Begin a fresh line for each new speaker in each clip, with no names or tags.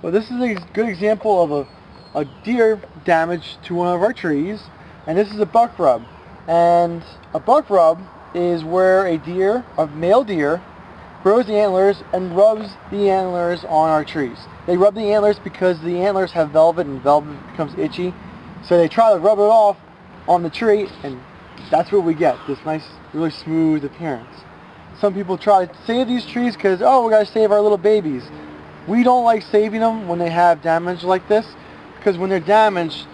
Well, this is a good example of a deer damage to one of our trees, and this is a buck rub. And a buck rub is where a male deer, grows the antlers and rubs the antlers on our trees. They rub the antlers because the antlers have velvet and velvet becomes itchy. So they try to rub it off on the tree, and that's what we get, this nice, really smooth appearance. Some people try to save these trees because, oh, we got to save our little babies. We don't like saving them when they have damage like this, because when they're damaged,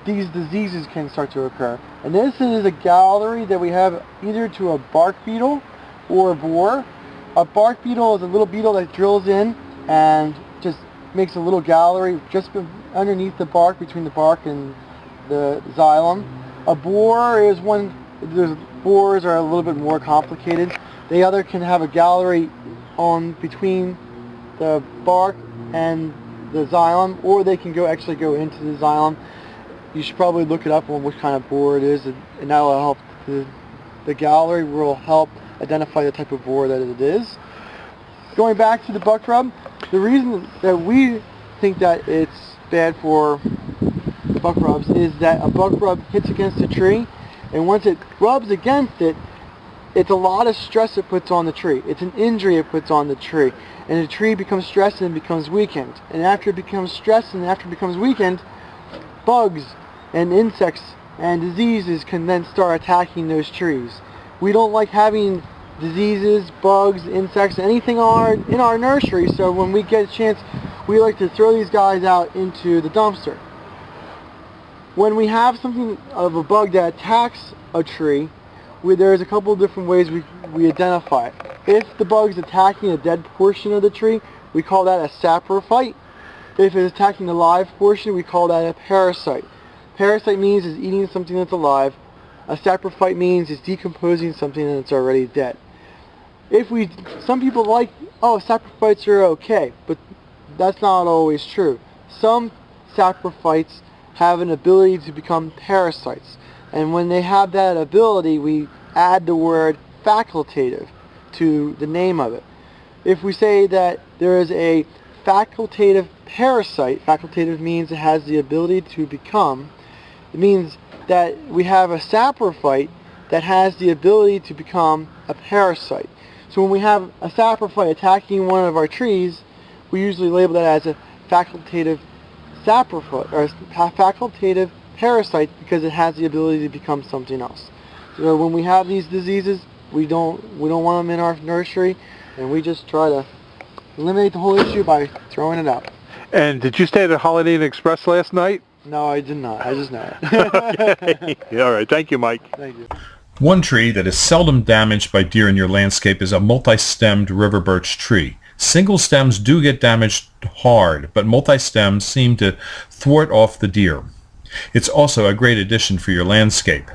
these diseases can start to occur. And this is a gallery that we have either to a bark beetle or a borer. A bark beetle is a little beetle that drills in and just makes a little gallery just underneath the bark, between the bark and the xylem. A borer is one, the borers are a little bit more complicated. The other can have a gallery on between the bark and the xylem, or they can actually go into the xylem. You should probably look it up on what kind of borer it is, and that will help. The gallery will help identify the type of borer that it is. Going back to the buck rub, the reason that we think that it's bad for buck rubs is that a buck rub hits against a tree, and once it rubs against it, it's a lot of stress it puts on the tree. It's an injury it puts on the tree, and the tree becomes stressed and becomes weakened. And after it becomes stressed and after it becomes weakened, bugs and insects and diseases can then start attacking those trees. We don't like having diseases, bugs, insects, anything in our nursery, so when we get a chance, we like to throw these guys out into the dumpster. When we have something of a bug that attacks a tree, there's a couple of different ways we identify it. If the bug's attacking a dead portion of the tree, we call that a saprophyte. If it's attacking the live portion, we call that a parasite. Parasite means it's eating something that's alive. A saprophyte means it's decomposing something that's already dead. Some people like, oh, saprophytes are okay, but that's not always true. Some saprophytes have an ability to become parasites, and when they have that ability, we add the word facultative to the name of it. If we say that there is a facultative parasite, facultative means it has the ability to become, it means that we have a saprophyte that has the ability to become a parasite. So when we have a saprophyte attacking one of our trees, we usually label that as a facultative saprophyte or a facultative parasite because it has the ability to become something else. So when we have these diseases, we don't want them in our nursery, and we just try to eliminate the whole issue by throwing it out.
And did you stay at the Holiday Inn Express last night?
No, I did not. I just know it.
Okay. All right. Thank you, Mike.
Thank you.
One tree that is seldom damaged by deer in your landscape is a multi-stemmed river birch tree. Single stems do get damaged hard, but multi-stems seem to thwart off the deer. It's also a great addition for your landscape.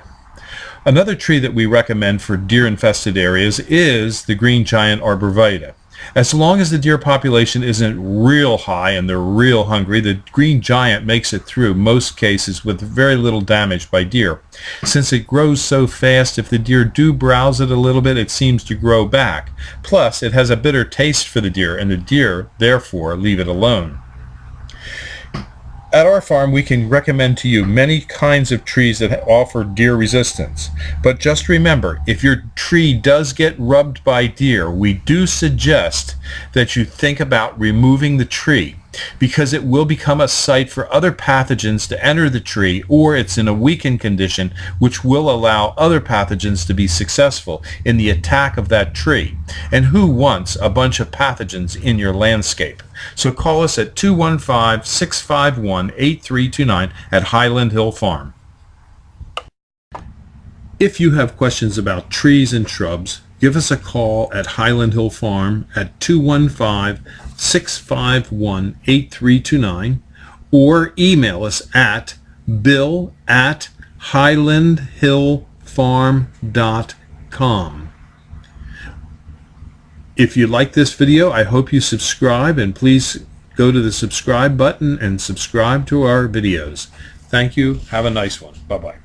Another tree that we recommend for deer-infested areas is the green giant arborvitae. As long as the deer population isn't real high and they're real hungry, the green giant makes it through most cases with very little damage by deer. Since it grows so fast, if the deer do browse it a little bit, it seems to grow back. Plus, it has a bitter taste for the deer, and the deer, therefore, leave it alone. At our farm, we can recommend to you many kinds of trees that offer deer resistance. But just remember, if your tree does get rubbed by deer, we do suggest that you think about removing the tree, because it will become a site for other pathogens to enter the tree, or it's in a weakened condition, which will allow other pathogens to be successful in the attack of that tree. And who wants a bunch of pathogens in your landscape? So call us at 215-651-8329 at Highland Hill Farm. If you have questions about trees and shrubs, give us a call at Highland Hill Farm at 215-651-8329 or email us at bill@highlandhillfarm.com. If you like this video, I hope you subscribe, and please go to the subscribe button and subscribe to our videos. Thank you. Have a nice one. Bye-bye.